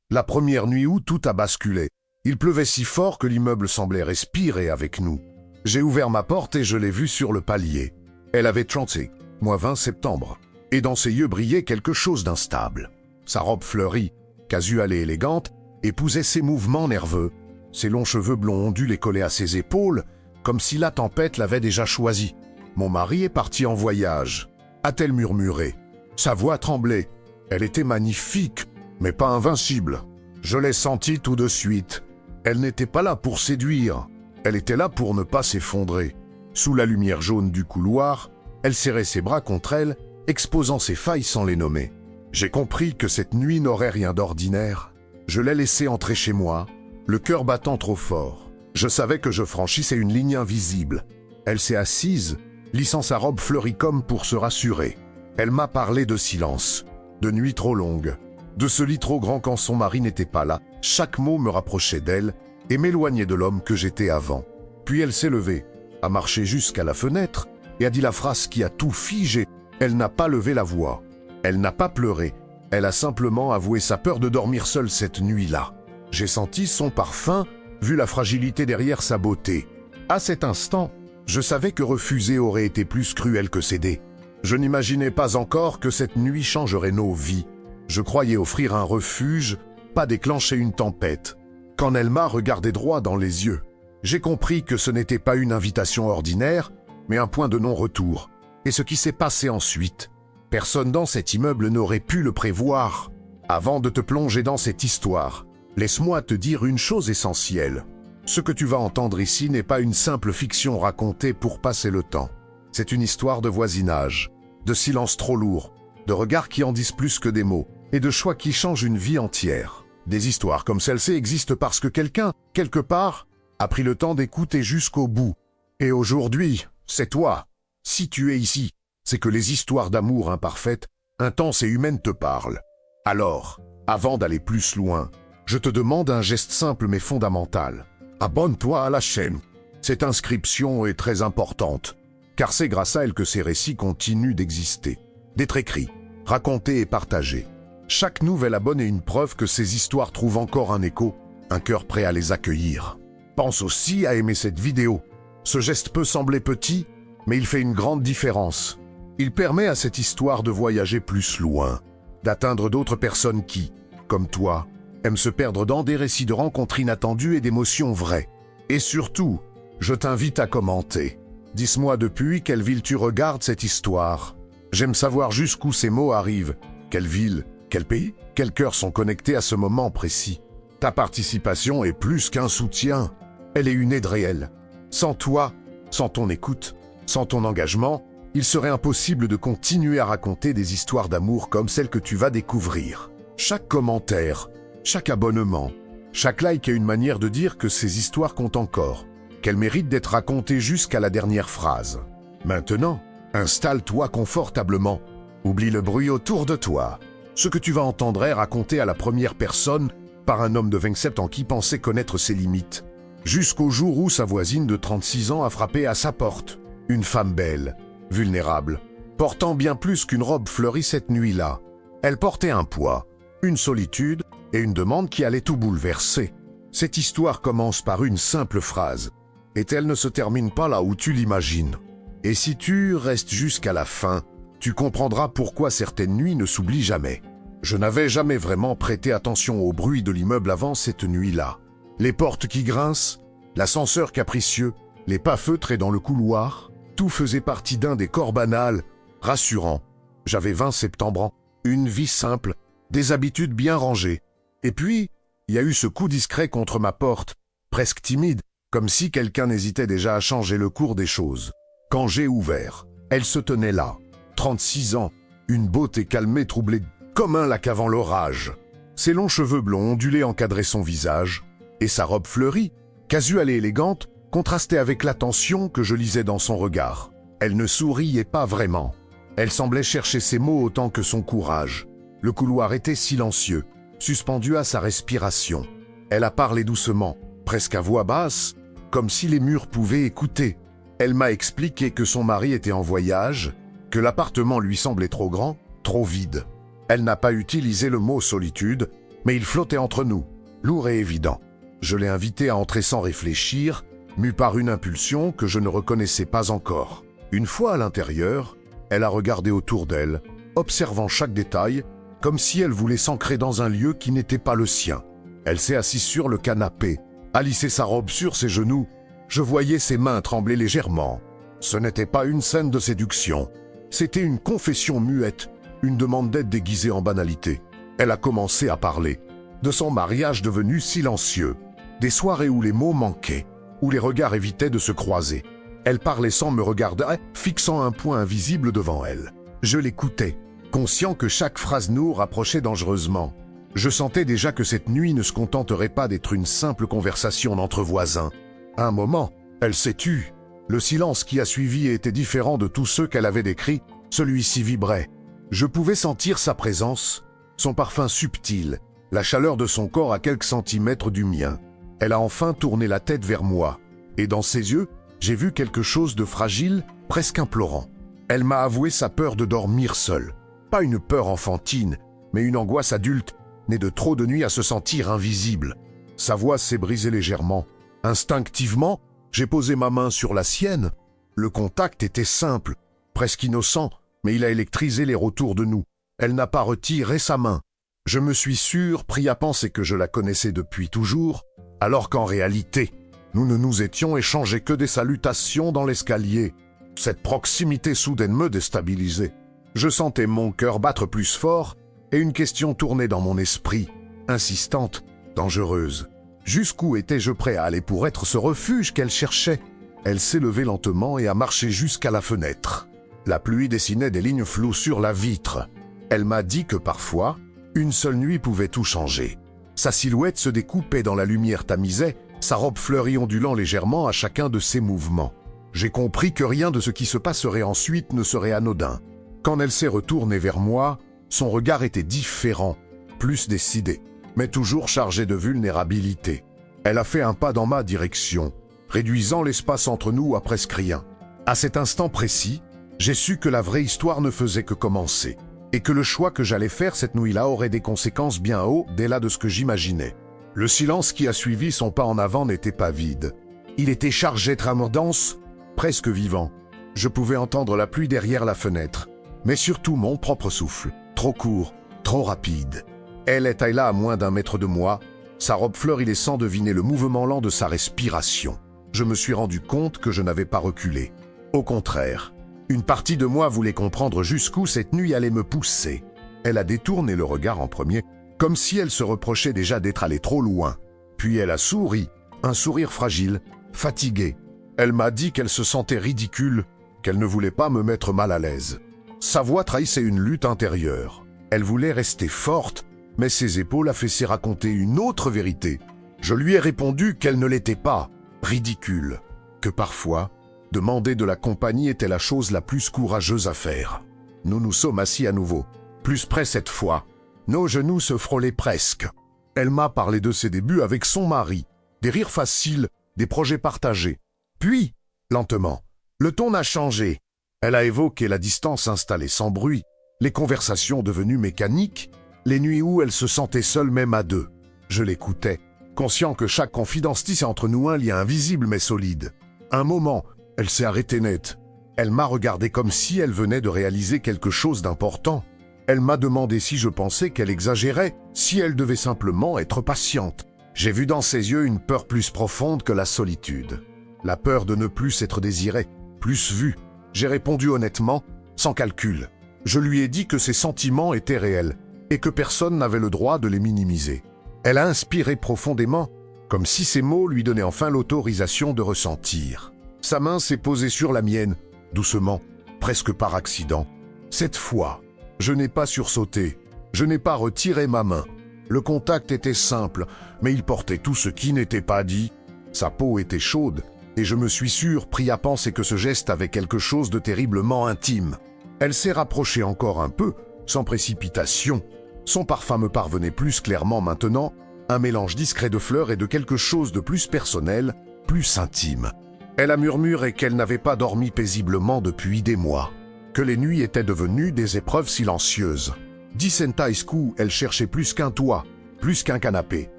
La première nuit où tout a basculé. Il pleuvait si fort que l'immeuble semblait respirer avec nous. J'ai ouvert ma porte et je l'ai vue sur le palier. Elle avait 30, moi 20 septembre. Et dans ses yeux brillait quelque chose d'instable. Sa robe fleurie, casuale et élégante, épousait ses mouvements nerveux. Ses longs cheveux blonds ondulés collaient à ses épaules, comme si la tempête l'avait déjà choisi. Mon mari est parti en voyage, a-t-elle murmuré. Sa voix tremblait. Elle était magnifique, mais pas invincible. Je l'ai sentie tout de suite. Elle n'était pas là pour séduire. Elle était là pour ne pas s'effondrer. Sous la lumière jaune du couloir, elle serrait ses bras contre elle, exposant ses failles sans les nommer. J'ai compris que cette nuit n'aurait rien d'ordinaire. Je l'ai laissée entrer chez moi, le cœur battant trop fort. Je savais que je franchissais une ligne invisible. Elle s'est assise, lissant sa robe fleurie comme pour se rassurer. Elle m'a parlé de silence, de nuits trop longues, de ce lit trop grand quand son mari n'était pas là. Chaque mot me rapprochait d'elle et m'éloignait de l'homme que j'étais avant. Puis elle s'est levée, a marché jusqu'à la fenêtre et a dit la phrase qui a tout figé. Elle n'a pas levé la voix. Elle n'a pas pleuré. Elle a simplement avoué sa peur de dormir seule cette nuit-là. J'ai senti son parfum, vu la fragilité derrière sa beauté. À cet instant, je savais que refuser aurait été plus cruel que céder. Je n'imaginais pas encore que cette nuit changerait nos vies. Je croyais offrir un refuge, pas déclencher une tempête. Quand elle m'a regardé droit dans les yeux, j'ai compris que ce n'était pas une invitation ordinaire, mais un point de non-retour. Et ce qui s'est passé ensuite, personne dans cet immeuble n'aurait pu le prévoir. Avant de te plonger dans cette histoire, laisse-moi te dire une chose essentielle. Ce que tu vas entendre ici n'est pas une simple fiction racontée pour passer le temps. C'est une histoire de voisinage, de silence trop lourd, de regards qui en disent plus que des mots, et de choix qui changent une vie entière. Des histoires comme celle-ci existent parce que quelqu'un, quelque part, a pris le temps d'écouter jusqu'au bout. Et aujourd'hui, c'est toi. Si tu es ici, c'est que les histoires d'amour imparfaites, intenses et humaines te parlent. Alors, avant d'aller plus loin, je te demande un geste simple mais fondamental. Abonne-toi à la chaîne. Cette inscription est très importante, car c'est grâce à elle que ces récits continuent d'exister, d'être écrits, racontés et partagés. Chaque nouvel abonné est une preuve que ces histoires trouvent encore un écho, un cœur prêt à les accueillir. Pense aussi à aimer cette vidéo. Ce geste peut sembler petit, mais il fait une grande différence. Il permet à cette histoire de voyager plus loin, d'atteindre d'autres personnes qui, comme toi, aiment se perdre dans des récits de rencontres inattendues et d'émotions vraies. Et surtout, je t'invite à commenter. Dis-moi depuis quelle ville tu regardes cette histoire. J'aime savoir jusqu'où ces mots arrivent. Quelle ville, quel pays, quels cœurs sont connectés à ce moment précis. Ta participation est plus qu'un soutien. Elle est une aide réelle. Sans toi, sans ton écoute, sans ton engagement, il serait impossible de continuer à raconter des histoires d'amour comme celles que tu vas découvrir. Chaque commentaire, chaque abonnement, chaque like est une manière de dire que ces histoires comptent encore, qu'elles méritent d'être racontées jusqu'à la dernière phrase. Maintenant, installe-toi confortablement. Oublie le bruit autour de toi. Ce que tu vas entendre est raconté à la première personne par un homme de 27 ans qui pensait connaître ses limites, jusqu'au jour où sa voisine de 36 ans a frappé à sa porte. Une femme belle, vulnérable, portant bien plus qu'une robe fleurie cette nuit-là. Elle portait un poids, une solitude et une demande qui allait tout bouleverser. Cette histoire commence par une simple phrase, et elle ne se termine pas là où tu l'imagines. Et si tu restes jusqu'à la fin, tu comprendras pourquoi certaines nuits ne s'oublient jamais. Je n'avais jamais vraiment prêté attention au bruit de l'immeuble avant cette nuit-là. Les portes qui grincent, l'ascenseur capricieux, les pas feutrés dans le couloir, tout faisait partie d'un décor banal, rassurant. J'avais 20 septembre ans, une vie simple, des habitudes bien rangées. Et puis, il y a eu ce coup discret contre ma porte, presque timide, comme si quelqu'un n'hésitait déjà à changer le cours des choses. Quand j'ai ouvert, elle se tenait là, 36 ans, une beauté calmée troublée comme un lac avant l'orage. Ses longs cheveux blonds ondulés encadraient son visage, et sa robe fleurie, casuale et élégante, contrastait avec l'attention que je lisais dans son regard. Elle ne souriait pas vraiment. Elle semblait chercher ses mots autant que son courage. Le couloir était silencieux, suspendu à sa respiration. Elle a parlé doucement, presque à voix basse, comme si les murs pouvaient écouter. Elle m'a expliqué que son mari était en voyage, que l'appartement lui semblait trop grand, trop vide. Elle n'a pas utilisé le mot solitude, mais il flottait entre nous, lourd et évident. Je l'ai invité à entrer sans réfléchir, mue par une impulsion que je ne reconnaissais pas encore. Une fois à l'intérieur, elle a regardé autour d'elle, observant chaque détail, comme si elle voulait s'ancrer dans un lieu qui n'était pas le sien. Elle s'est assise sur le canapé, a lissé sa robe sur ses genoux. Je voyais ses mains trembler légèrement. Ce n'était pas une scène de séduction. C'était une confession muette, une demande d'aide déguisée en banalité. Elle a commencé à parler, de son mariage devenu silencieux, des soirées où les mots manquaient, où les regards évitaient de se croiser. Elle parlait sans me regarder, fixant un point invisible devant elle. Je l'écoutais, conscient que chaque phrase nous rapprochait dangereusement. Je sentais déjà que cette nuit ne se contenterait pas d'être une simple conversation entre voisins. À un moment, elle s'est tue. Le silence qui a suivi était différent de tous ceux qu'elle avait décrits. Celui-ci vibrait. Je pouvais sentir sa présence, son parfum subtil, la chaleur de son corps à quelques centimètres du mien. Elle a enfin tourné la tête vers moi, et dans ses yeux, j'ai vu quelque chose de fragile, presque implorant. Elle m'a avoué sa peur de dormir seule. Pas une peur enfantine, mais une angoisse adulte, née de trop de nuits à se sentir invisible. Sa voix s'est brisée légèrement. Instinctivement, j'ai posé ma main sur la sienne. Le contact était simple, presque innocent, mais il a électrisé l'air autour de nous. Elle n'a pas retiré sa main. Je me suis surpris à penser que je la connaissais depuis toujours, alors qu'en réalité, nous ne nous étions échangés que des salutations dans l'escalier. Cette proximité soudaine me déstabilisait. Je sentais mon cœur battre plus fort et une question tournait dans mon esprit, insistante, dangereuse. Jusqu'où étais-je prêt à aller pour être ce refuge qu'elle cherchait? Elle s'est levée lentement et a marché jusqu'à la fenêtre. La pluie dessinait des lignes floues sur la vitre. Elle m'a dit que parfois, une seule nuit pouvait tout changer. Sa silhouette se découpait dans la lumière tamisée, sa robe fleurie ondulant légèrement à chacun de ses mouvements. J'ai compris que rien de ce qui se passerait ensuite ne serait anodin. Quand elle s'est retournée vers moi, son regard était différent, plus décidé, mais toujours chargé de vulnérabilité. Elle a fait un pas dans ma direction, réduisant l'espace entre nous à presque rien. À cet instant précis, j'ai su que la vraie histoire ne faisait que commencer, et que le choix que j'allais faire cette nuit-là aurait des conséquences bien au-delà de ce que j'imaginais. Le silence qui a suivi son pas en avant n'était pas vide. Il était chargé d'âme dense, presque vivant. Je pouvais entendre la pluie derrière la fenêtre, mais surtout mon propre souffle, trop court, trop rapide. Elle était là à moins d'1 mètre de moi, sa robe fleurie laissant deviner le mouvement lent de sa respiration. Je me suis rendu compte que je n'avais pas reculé. Au contraire, une partie de moi voulait comprendre jusqu'où cette nuit allait me pousser. Elle a détourné le regard en premier, comme si elle se reprochait déjà d'être allée trop loin. Puis elle a souri, un sourire fragile, fatigué. Elle m'a dit qu'elle se sentait ridicule, qu'elle ne voulait pas me mettre mal à l'aise. Sa voix trahissait une lutte intérieure. Elle voulait rester forte, mais ses épaules affaissées racontaient une autre vérité. Je lui ai répondu qu'elle ne l'était pas, ridicule, que parfois, demander de la compagnie était la chose la plus courageuse à faire. Nous nous sommes assis à nouveau, plus près cette fois. Nos genoux se frôlaient presque. Elle m'a parlé de ses débuts avec son mari, des rires faciles, des projets partagés. Puis, lentement, le ton a changé. Elle a évoqué la distance installée sans bruit, les conversations devenues mécaniques, les nuits où elle se sentait seule même à deux. Je l'écoutais, conscient que chaque confidence tissait entre nous un lien invisible mais solide. Un moment, elle s'est arrêtée net. Elle m'a regardé comme si elle venait de réaliser quelque chose d'important. Elle m'a demandé si je pensais qu'elle exagérait, si elle devait simplement être patiente. J'ai vu dans ses yeux une peur plus profonde que la solitude. La peur de ne plus être désirée, plus vue. J'ai répondu honnêtement, sans calcul. Je lui ai dit que ses sentiments étaient réels et que personne n'avait le droit de les minimiser. Elle a inspiré profondément, comme si ces mots lui donnaient enfin l'autorisation de ressentir. Sa main s'est posée sur la mienne, doucement, presque par accident. Cette fois, je n'ai pas sursauté, je n'ai pas retiré ma main. Le contact était simple, mais il portait tout ce qui n'était pas dit. Sa peau était chaude, et je me suis surpris à penser que ce geste avait quelque chose de terriblement intime. Elle s'est rapprochée encore un peu, sans précipitation. Son parfum me parvenait plus clairement maintenant, un mélange discret de fleurs et de quelque chose de plus personnel, plus intime. Elle a murmuré qu'elle n'avait pas dormi paisiblement depuis des mois, que les nuits étaient devenues des épreuves silencieuses. Dissentaiscu, elle cherchait plus qu'un toit, plus qu'un canapé.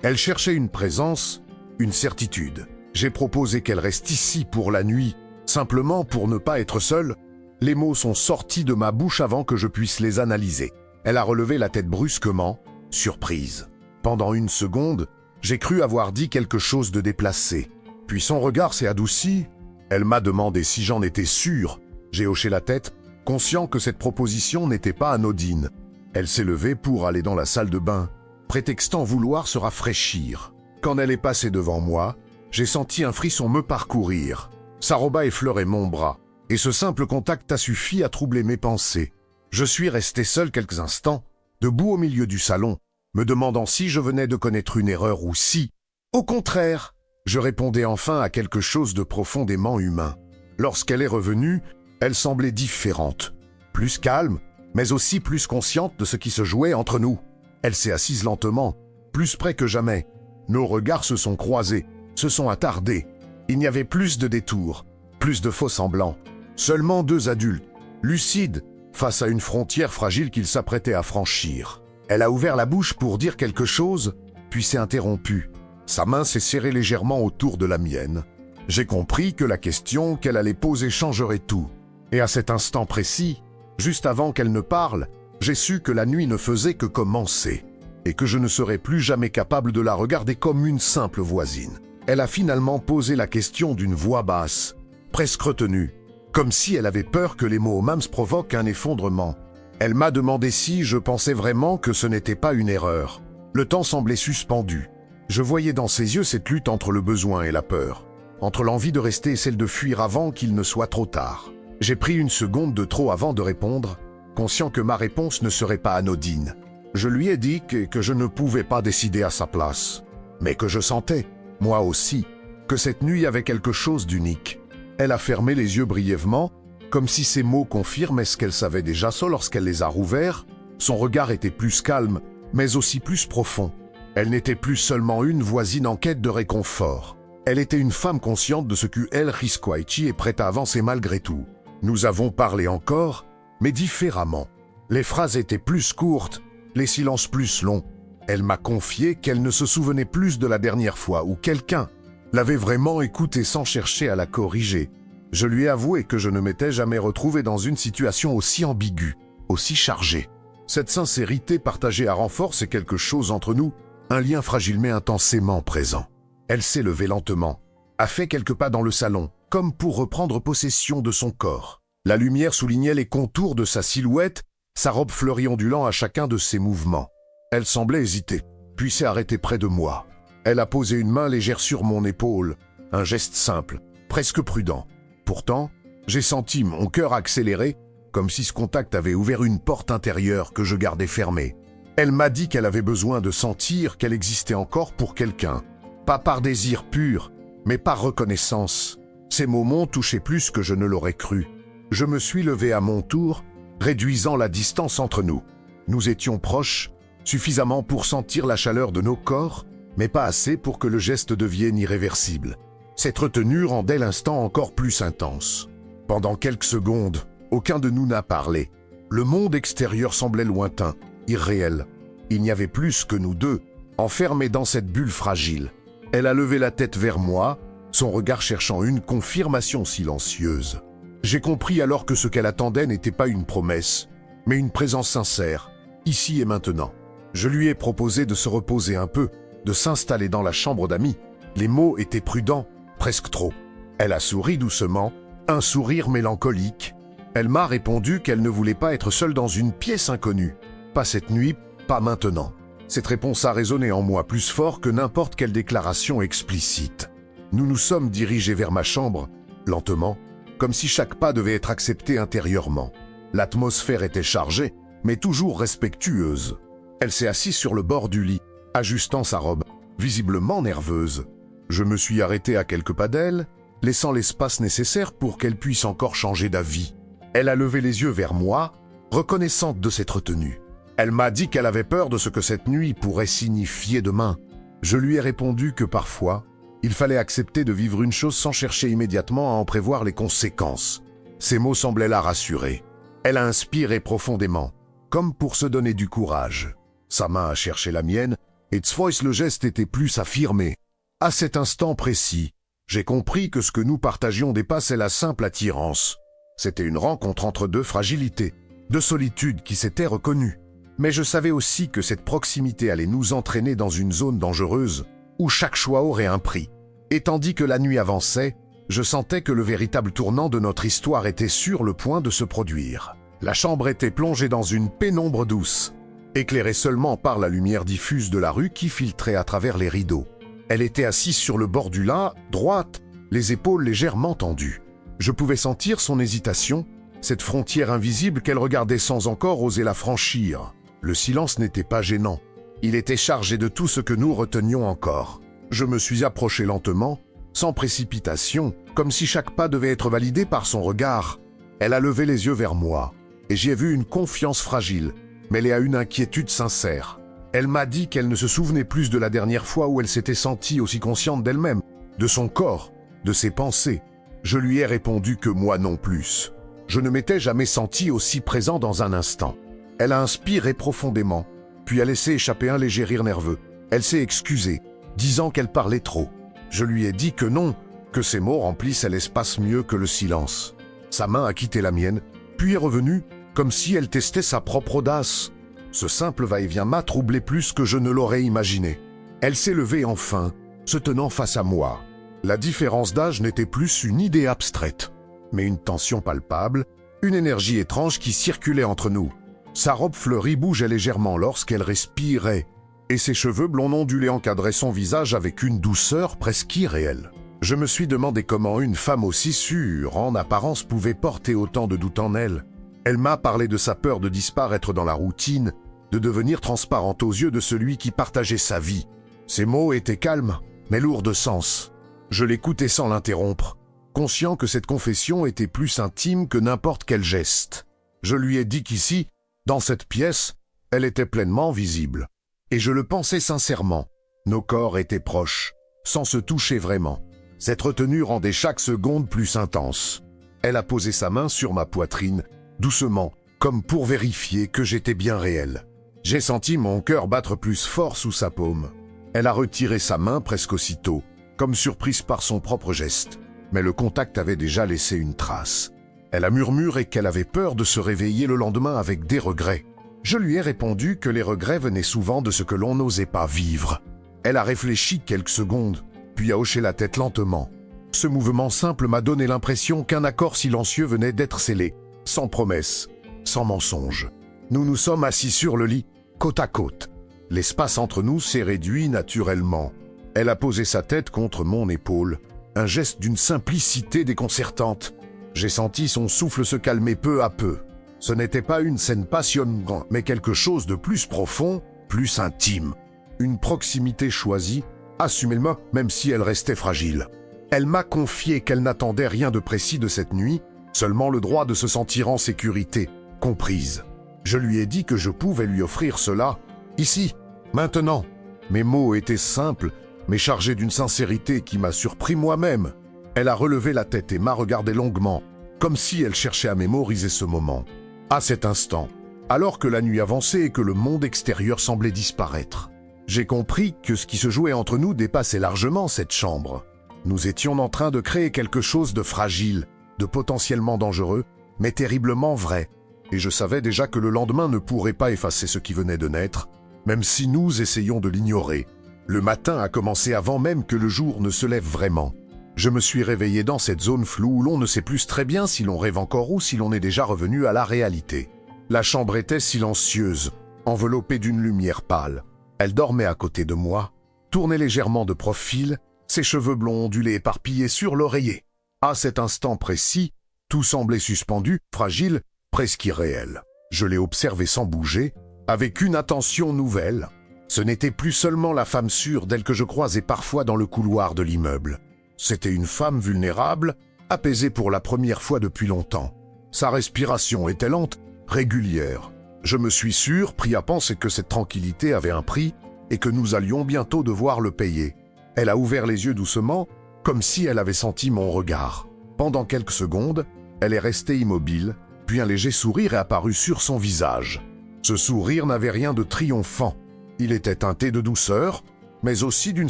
Elle cherchait une présence, une certitude. J'ai proposé qu'elle reste ici pour la nuit, simplement pour ne pas être seule. Les mots sont sortis de ma bouche avant que je puisse les analyser. Elle a relevé la tête brusquement, surprise. Pendant une seconde, j'ai cru avoir dit quelque chose de déplacé. Puis son regard s'est adouci. Elle m'a demandé si j'en étais sûr. J'ai hoché la tête, conscient que cette proposition n'était pas anodine. Elle s'est levée pour aller dans la salle de bain, prétextant vouloir se rafraîchir. Quand elle est passée devant moi, j'ai senti un frisson me parcourir. Sa robe a effleuré mon bras, et ce simple contact a suffi à troubler mes pensées. Je suis resté seul quelques instants, debout au milieu du salon, me demandant si je venais de connaître une erreur ou si, au contraire, je répondais enfin à quelque chose de profondément humain. Lorsqu'elle est revenue, elle semblait différente, plus calme, mais aussi plus consciente de ce qui se jouait entre nous. Elle s'est assise lentement, plus près que jamais. Nos regards se sont croisés, se sont attardés. Il n'y avait plus de détours, plus de faux-semblants. Seulement deux adultes, lucides, face à une frontière fragile qu'ils s'apprêtaient à franchir. Elle a ouvert la bouche pour dire quelque chose, puis s'est interrompue. Sa main s'est serrée légèrement autour de la mienne. J'ai compris que la question qu'elle allait poser changerait tout. Et à cet instant précis, juste avant qu'elle ne parle, j'ai su que la nuit ne faisait que commencer et que je ne serais plus jamais capable de la regarder comme une simple voisine. Elle a finalement posé la question d'une voix basse, presque retenue, comme si elle avait peur que les mots MAMS provoquent un effondrement. Elle m'a demandé si je pensais vraiment que ce n'était pas une erreur. Le temps semblait suspendu. Je voyais dans ses yeux cette lutte entre le besoin et la peur, entre l'envie de rester et celle de fuir avant qu'il ne soit trop tard. J'ai pris une seconde de trop avant de répondre, conscient que ma réponse ne serait pas anodine. Je lui ai dit que je ne pouvais pas décider à sa place, mais que je sentais, moi aussi, que cette nuit avait quelque chose d'unique. Elle a fermé les yeux brièvement, comme si ces mots confirmaient ce qu'elle savait déjà lorsqu'elle les a rouverts. Son regard était plus calme, mais aussi plus profond. Elle n'était plus seulement une voisine en quête de réconfort. Elle était une femme consciente de ce qu'elle, Risquaichi, est prête à avancer malgré tout. Nous avons parlé encore, mais différemment. Les phrases étaient plus courtes, les silences plus longs. Elle m'a confié qu'elle ne se souvenait plus de la dernière fois où quelqu'un l'avait vraiment écoutée sans chercher à la corriger. Je lui ai avoué que je ne m'étais jamais retrouvé dans une situation aussi ambiguë, aussi chargée. Cette sincérité partagée a renforcé quelque chose entre nous, un lien fragile mais intensément présent. Elle s'est levée lentement, a fait quelques pas dans le salon, comme pour reprendre possession de son corps. La lumière soulignait les contours de sa silhouette, sa robe fleurie ondulant à chacun de ses mouvements. Elle semblait hésiter, puis s'est arrêtée près de moi. Elle a posé une main légère sur mon épaule, un geste simple, presque prudent. Pourtant, j'ai senti mon cœur accélérer, comme si ce contact avait ouvert une porte intérieure que je gardais fermée. Elle m'a dit qu'elle avait besoin de sentir qu'elle existait encore pour quelqu'un. Pas par désir pur, mais par reconnaissance. Ces mots m'ont touché plus que je ne l'aurais cru. Je me suis levé à mon tour, réduisant la distance entre nous. Nous étions proches, suffisamment pour sentir la chaleur de nos corps, mais pas assez pour que le geste devienne irréversible. Cette retenue rendait l'instant encore plus intense. Pendant quelques secondes, aucun de nous n'a parlé. Le monde extérieur semblait lointain, irréel. Il n'y avait plus que nous deux, enfermés dans cette bulle fragile. Elle a levé la tête vers moi, son regard cherchant une confirmation silencieuse. J'ai compris alors que ce qu'elle attendait n'était pas une promesse, mais une présence sincère, ici et maintenant. Je lui ai proposé de se reposer un peu, de s'installer dans la chambre d'amis. Les mots étaient prudents, presque trop. Elle a souri doucement, un sourire mélancolique. Elle m'a répondu qu'elle ne voulait pas être seule dans une pièce inconnue. Pas cette nuit, pas maintenant. Cette réponse a résonné en moi plus fort que n'importe quelle déclaration explicite. Nous nous sommes dirigés vers ma chambre, lentement, comme si chaque pas devait être accepté intérieurement. L'atmosphère était chargée, mais toujours respectueuse. Elle s'est assise sur le bord du lit, ajustant sa robe, visiblement nerveuse. Je me suis arrêté à quelques pas d'elle, laissant l'espace nécessaire pour qu'elle puisse encore changer d'avis. Elle a levé les yeux vers moi, reconnaissante de cette retenue. Elle m'a dit qu'elle avait peur de ce que cette nuit pourrait signifier demain. Je lui ai répondu que parfois, il fallait accepter de vivre une chose sans chercher immédiatement à en prévoir les conséquences. Ces mots semblaient la rassurer. Elle a inspiré profondément, comme pour se donner du courage. Sa main a cherché la mienne, Its voice, le geste était plus affirmé. À cet instant précis, j'ai compris que ce que nous partagions dépassait la simple attirance. C'était une rencontre entre deux fragilités, deux solitudes qui s'étaient reconnues. Mais je savais aussi que cette proximité allait nous entraîner dans une zone dangereuse, où chaque choix aurait un prix. Et tandis que la nuit avançait, je sentais que le véritable tournant de notre histoire était sur le point de se produire. La chambre était plongée dans une pénombre douce, éclairée seulement par la lumière diffuse de la rue qui filtrait à travers les rideaux. Elle était assise sur le bord du lit, droite, les épaules légèrement tendues. Je pouvais sentir son hésitation, cette frontière invisible qu'elle regardait sans encore oser la franchir. Le silence n'était pas gênant. Il était chargé de tout ce que nous retenions encore. Je me suis approché lentement, sans précipitation, comme si chaque pas devait être validé par son regard. Elle a levé les yeux vers moi, et j'y ai vu une confiance fragile, mêlée à une inquiétude sincère. Elle m'a dit qu'elle ne se souvenait plus de la dernière fois où elle s'était sentie aussi consciente d'elle-même, de son corps, de ses pensées. Je lui ai répondu que moi non plus. Je ne m'étais jamais senti aussi présent dans un instant. Elle a inspiré profondément, puis a laissé échapper un léger rire nerveux. Elle s'est excusée, disant qu'elle parlait trop. Je lui ai dit que non, que ses mots remplissaient l'espace mieux que le silence. Sa main a quitté la mienne, puis est revenue, comme si elle testait sa propre audace. Ce simple va-et-vient m'a troublé plus que je ne l'aurais imaginé. Elle s'est levée enfin, se tenant face à moi. La différence d'âge n'était plus une idée abstraite, mais une tension palpable, une énergie étrange qui circulait entre nous. Sa robe fleurie bougeait légèrement lorsqu'elle respirait, et ses cheveux blonds ondulés encadraient son visage avec une douceur presque irréelle. Je me suis demandé comment une femme aussi sûre, en apparence, pouvait porter autant de doute en elle. Elle m'a parlé de sa peur de disparaître dans la routine, de devenir transparente aux yeux de celui qui partageait sa vie. Ses mots étaient calmes, mais lourds de sens. Je l'écoutais sans l'interrompre, conscient que cette confession était plus intime que n'importe quel geste. Je lui ai dit qu'ici, dans cette pièce, elle était pleinement visible. Et je le pensais sincèrement. Nos corps étaient proches, sans se toucher vraiment. Cette retenue rendait chaque seconde plus intense. Elle a posé sa main sur ma poitrine, doucement, comme pour vérifier que j'étais bien réel. J'ai senti mon cœur battre plus fort sous sa paume. Elle a retiré sa main presque aussitôt, comme surprise par son propre geste. Mais le contact avait déjà laissé une trace. Elle a murmuré qu'elle avait peur de se réveiller le lendemain avec des regrets. Je lui ai répondu que les regrets venaient souvent de ce que l'on n'osait pas vivre. Elle a réfléchi quelques secondes, puis a hoché la tête lentement. Ce mouvement simple m'a donné l'impression qu'un accord silencieux venait d'être scellé, sans promesse, sans mensonge. Nous nous sommes assis sur le lit, côte à côte. L'espace entre nous s'est réduit naturellement. Elle a posé sa tête contre mon épaule, un geste d'une simplicité déconcertante. J'ai senti son souffle se calmer peu à peu. Ce n'était pas une scène passionnante, mais quelque chose de plus profond, plus intime. Une proximité choisie, assumée même si elle restait fragile. Elle m'a confié qu'elle n'attendait rien de précis de cette nuit, seulement le droit de se sentir en sécurité, comprise. Je lui ai dit que je pouvais lui offrir cela, ici, maintenant. Mes mots étaient simples, mais chargés d'une sincérité qui m'a surpris moi-même. Elle a relevé la tête et m'a regardé longuement, comme si elle cherchait à mémoriser ce moment. À cet instant, alors que la nuit avançait et que le monde extérieur semblait disparaître, j'ai compris que ce qui se jouait entre nous dépassait largement cette chambre. Nous étions en train de créer quelque chose de fragile, de potentiellement dangereux, mais terriblement vrai. Et je savais déjà que le lendemain ne pourrait pas effacer ce qui venait de naître, même si nous essayions de l'ignorer. Le matin a commencé avant même que le jour ne se lève vraiment. Je me suis réveillé dans cette zone floue où l'on ne sait plus très bien si l'on rêve encore ou si l'on est déjà revenu à la réalité. La chambre était silencieuse, enveloppée d'une lumière pâle. Elle dormait à côté de moi, tournait légèrement de profil, ses cheveux blonds ondulés éparpillés sur l'oreiller. À cet instant précis, tout semblait suspendu, fragile, presque irréel. Je l'ai observé sans bouger, avec une attention nouvelle. Ce n'était plus seulement la femme sûre d'elle que je croisais parfois dans le couloir de l'immeuble. C'était une femme vulnérable, apaisée pour la première fois depuis longtemps. Sa respiration était lente, régulière. Je me suis pris à penser que cette tranquillité avait un prix et que nous allions bientôt devoir le payer. Elle a ouvert les yeux doucement, comme si elle avait senti mon regard. Pendant quelques secondes, elle est restée immobile, puis un léger sourire est apparu sur son visage. Ce sourire n'avait rien de triomphant. Il était teinté de douceur, mais aussi d'une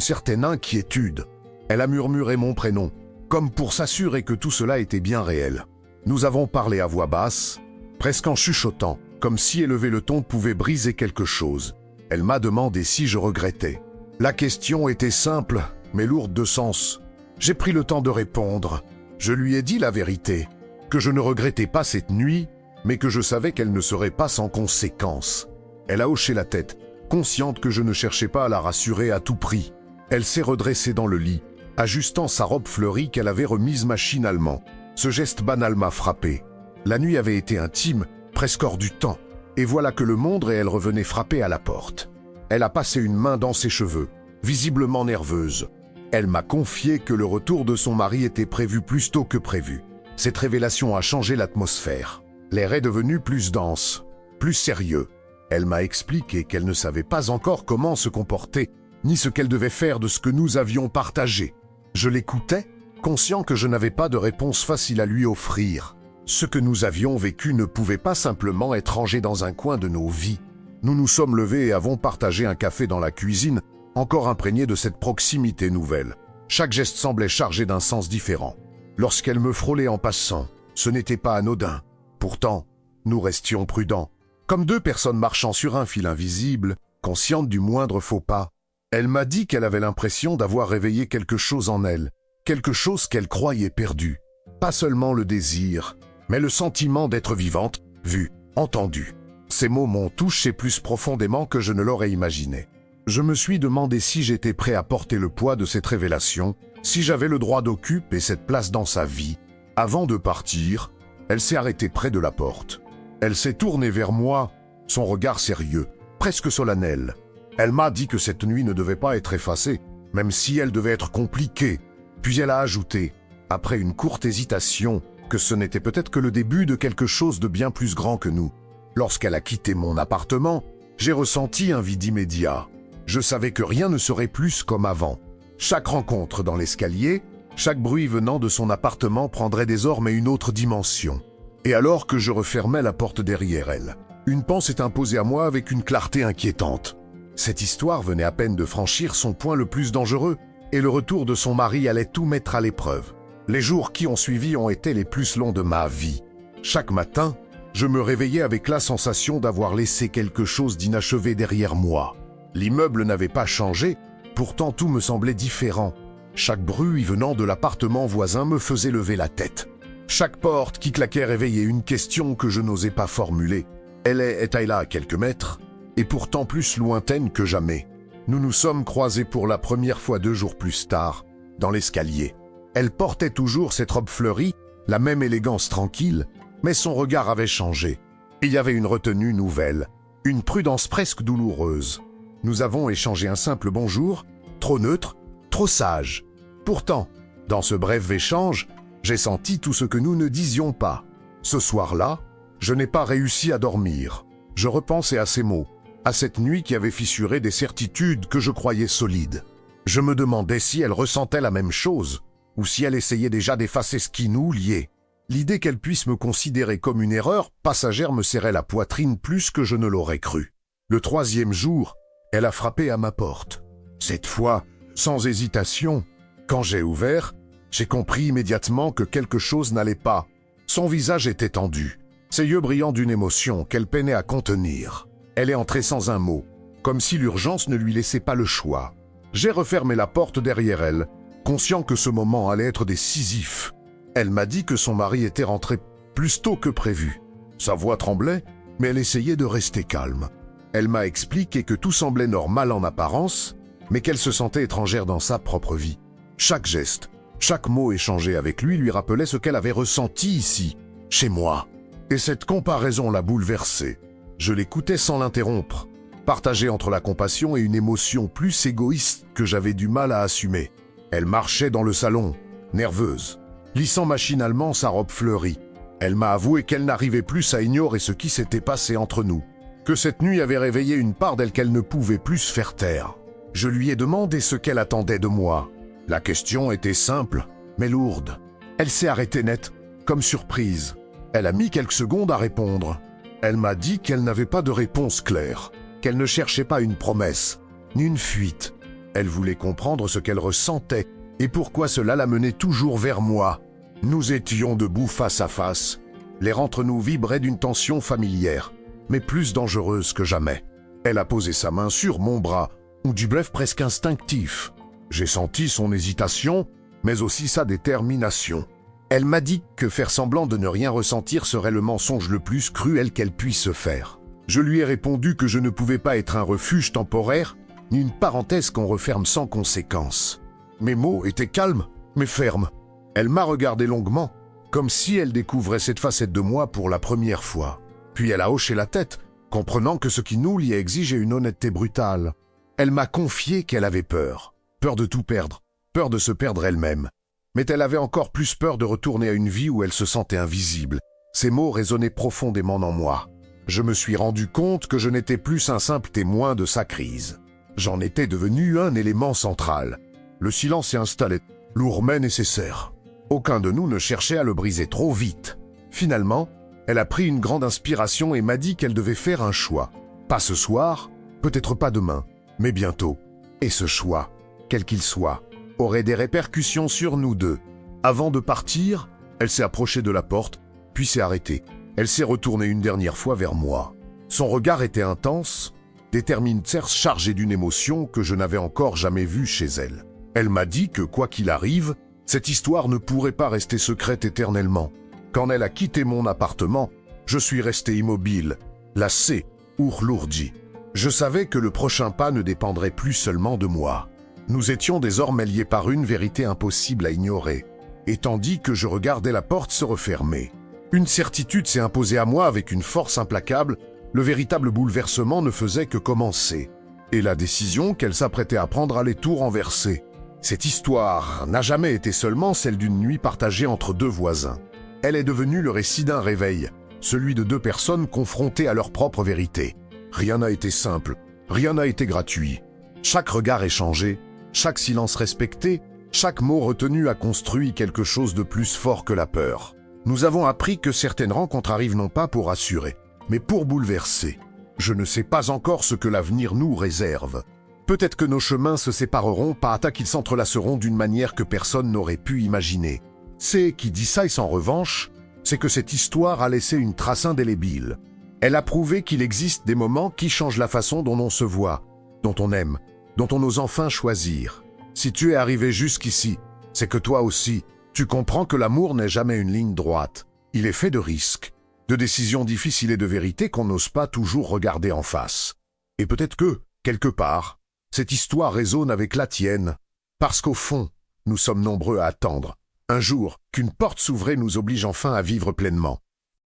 certaine inquiétude. Elle a murmuré mon prénom, comme pour s'assurer que tout cela était bien réel. Nous avons parlé à voix basse, presque en chuchotant, comme si élever le ton pouvait briser quelque chose. Elle m'a demandé si je regrettais. La question était simple, mais lourde de sens. J'ai pris le temps de répondre. Je lui ai dit la vérité, que je ne regrettais pas cette nuit, mais que je savais qu'elle ne serait pas sans conséquences. Elle a hoché la tête, consciente que je ne cherchais pas à la rassurer à tout prix. Elle s'est redressée dans le lit, ajustant sa robe fleurie qu'elle avait remise machinalement. Ce geste banal m'a frappé. La nuit avait été intime, presque hors du temps, et voilà que le monde réel revenait frapper à la porte. Elle a passé une main dans ses cheveux, visiblement nerveuse. Elle m'a confié que le retour de son mari était prévu plus tôt que prévu. Cette révélation a changé l'atmosphère. L'air est devenu plus dense, plus sérieux. Elle m'a expliqué qu'elle ne savait pas encore comment se comporter, ni ce qu'elle devait faire de ce que nous avions partagé. Je l'écoutais, conscient que je n'avais pas de réponse facile à lui offrir. Ce que nous avions vécu ne pouvait pas simplement être rangé dans un coin de nos vies. Nous nous sommes levés et avons partagé un café dans la cuisine, encore imprégné de cette proximité nouvelle. Chaque geste semblait chargé d'un sens différent. Lorsqu'elle me frôlait en passant, ce n'était pas anodin. Pourtant, nous restions prudents, comme deux personnes marchant sur un fil invisible, conscientes du moindre faux pas. Elle m'a dit qu'elle avait l'impression d'avoir réveillé quelque chose en elle, quelque chose qu'elle croyait perdu. Pas seulement le désir, mais le sentiment d'être vivante, vue, entendue. Ces mots m'ont touché plus profondément que je ne l'aurais imaginé. Je me suis demandé si j'étais prêt à porter le poids de cette révélation, si j'avais le droit d'occuper cette place dans sa vie. Avant de partir, elle s'est arrêtée près de la porte. Elle s'est tournée vers moi, son regard sérieux, presque solennel. Elle m'a dit que cette nuit ne devait pas être effacée, même si elle devait être compliquée. Puis elle a ajouté, après une courte hésitation, que ce n'était peut-être que le début de quelque chose de bien plus grand que nous. Lorsqu'elle a quitté mon appartement, j'ai ressenti un vide immédiat. Je savais que rien ne serait plus comme avant. Chaque rencontre dans l'escalier, chaque bruit venant de son appartement prendrait désormais une autre dimension. Et alors que je refermais la porte derrière elle, une pensée s'est imposée à moi avec une clarté inquiétante. Cette histoire venait à peine de franchir son point le plus dangereux, et le retour de son mari allait tout mettre à l'épreuve. Les jours qui ont suivi ont été les plus longs de ma vie. Chaque matin, je me réveillais avec la sensation d'avoir laissé quelque chose d'inachevé derrière moi. L'immeuble n'avait pas changé, pourtant tout me semblait différent. Chaque bruit venant de l'appartement voisin me faisait lever la tête. Chaque porte qui claquait réveillait une question que je n'osais pas formuler. Elle était là à quelques mètres, et pourtant plus lointaine que jamais. Nous nous sommes croisés pour la première fois 2 jours plus tard, dans l'escalier. Elle portait toujours cette robe fleurie, la même élégance tranquille, mais son regard avait changé. Il y avait une retenue nouvelle, une prudence presque douloureuse. Nous avons échangé un simple bonjour, trop neutre, trop sage. Pourtant, dans ce bref échange, j'ai senti tout ce que nous ne disions pas. Ce soir-là, je n'ai pas réussi à dormir. Je repensais à ces mots, à cette nuit qui avait fissuré des certitudes que je croyais solides. Je me demandais si elle ressentait la même chose, ou si elle essayait déjà d'effacer ce qui nous liait. L'idée qu'elle puisse me considérer comme une erreur passagère me serrait la poitrine plus que je ne l'aurais cru. Le 3e jour, elle a frappé à ma porte. Cette fois, sans hésitation, quand j'ai ouvert, j'ai compris immédiatement que quelque chose n'allait pas. Son visage était tendu, ses yeux brillants d'une émotion qu'elle peinait à contenir. Elle est entrée sans un mot, comme si l'urgence ne lui laissait pas le choix. J'ai refermé la porte derrière elle, conscient que ce moment allait être décisif. Elle m'a dit que son mari était rentré plus tôt que prévu. Sa voix tremblait, mais elle essayait de rester calme. Elle m'a expliqué que tout semblait normal en apparence, mais qu'elle se sentait étrangère dans sa propre vie. Chaque geste, chaque mot échangé avec lui rappelait ce qu'elle avait ressenti ici, chez moi. Et cette comparaison l'a bouleversée. Je l'écoutais sans l'interrompre, partagée entre la compassion et une émotion plus égoïste que j'avais du mal à assumer. Elle marchait dans le salon, nerveuse, lissant machinalement sa robe fleurie. Elle m'a avoué qu'elle n'arrivait plus à ignorer ce qui s'était passé entre nous, que cette nuit avait réveillé une part d'elle qu'elle ne pouvait plus faire taire. Je lui ai demandé ce qu'elle attendait de moi. La question était simple, mais lourde. Elle s'est arrêtée net, comme surprise. Elle a mis quelques secondes à répondre. Elle m'a dit qu'elle n'avait pas de réponse claire, qu'elle ne cherchait pas une promesse, ni une fuite. Elle voulait comprendre ce qu'elle ressentait et pourquoi cela la menait toujours vers moi. Nous étions debout face à face. L'air entre nous vibrait d'une tension familière, mais plus dangereuse que jamais. Elle a posé sa main sur mon bras, ou du bref presque instinctif. J'ai senti son hésitation, mais aussi sa détermination. Elle m'a dit que faire semblant de ne rien ressentir serait le mensonge le plus cruel qu'elle puisse se faire. Je lui ai répondu que je ne pouvais pas être un refuge temporaire, ni une parenthèse qu'on referme sans conséquence. Mes mots étaient calmes, mais fermes. Elle m'a regardé longuement, comme si elle découvrait cette facette de moi pour la première fois. Puis elle a hoché la tête, comprenant que ce qui nous liait exigeait une honnêteté brutale. Elle m'a confié qu'elle avait peur. Peur de tout perdre, peur de se perdre elle-même. Mais elle avait encore plus peur de retourner à une vie où elle se sentait invisible. Ces mots résonnaient profondément en moi. Je me suis rendu compte que je n'étais plus un simple témoin de sa crise. J'en étais devenu un élément central. Le silence s'est installé, lourd mais nécessaire. Aucun de nous ne cherchait à le briser trop vite. Finalement, elle a pris une grande inspiration et m'a dit qu'elle devait faire un choix. Pas ce soir, peut-être pas demain, mais bientôt. Et ce choix, quel qu'il soit, aurait des répercussions sur nous deux. Avant de partir, elle s'est approchée de la porte, puis s'est arrêtée. Elle s'est retournée une dernière fois vers moi. Son regard était intense, déterminé, chargé d'une émotion que je n'avais encore jamais vue chez elle. Elle m'a dit que quoi qu'il arrive, cette histoire ne pourrait pas rester secrète éternellement. Quand elle a quitté mon appartement, je suis resté immobile, lassé, ourlourdi. Je savais que le prochain pas ne dépendrait plus seulement de moi. Nous étions désormais liés par une vérité impossible à ignorer, et tandis que je regardais la porte se refermer. Une certitude s'est imposée à moi avec une force implacable, le véritable bouleversement ne faisait que commencer, et la décision qu'elle s'apprêtait à prendre allait tout renverser. Cette histoire n'a jamais été seulement celle d'une nuit partagée entre deux voisins. Elle est devenue le récit d'un réveil, celui de deux personnes confrontées à leur propre vérité. Rien n'a été simple, rien n'a été gratuit. Chaque regard échangé, chaque silence respecté, chaque mot retenu a construit quelque chose de plus fort que la peur. Nous avons appris que certaines rencontres arrivent non pas pour rassurer, mais pour bouleverser. Je ne sais pas encore ce que l'avenir nous réserve. Peut-être que nos chemins se sépareront, pas à qu'ils s'entrelaceront d'une manière que personne n'aurait pu imaginer. C'est qui dit ça, et en revanche, c'est que cette histoire a laissé une trace indélébile. Elle a prouvé qu'il existe des moments qui changent la façon dont on se voit, dont on aime, dont on ose enfin choisir. Si tu es arrivé jusqu'ici, c'est que toi aussi, tu comprends que l'amour n'est jamais une ligne droite. Il est fait de risques, de décisions difficiles et de vérités qu'on n'ose pas toujours regarder en face. Et peut-être que, quelque part, cette histoire résonne avec la tienne, parce qu'au fond, nous sommes nombreux à attendre. Un jour, qu'une porte s'ouvrait nous oblige enfin à vivre pleinement.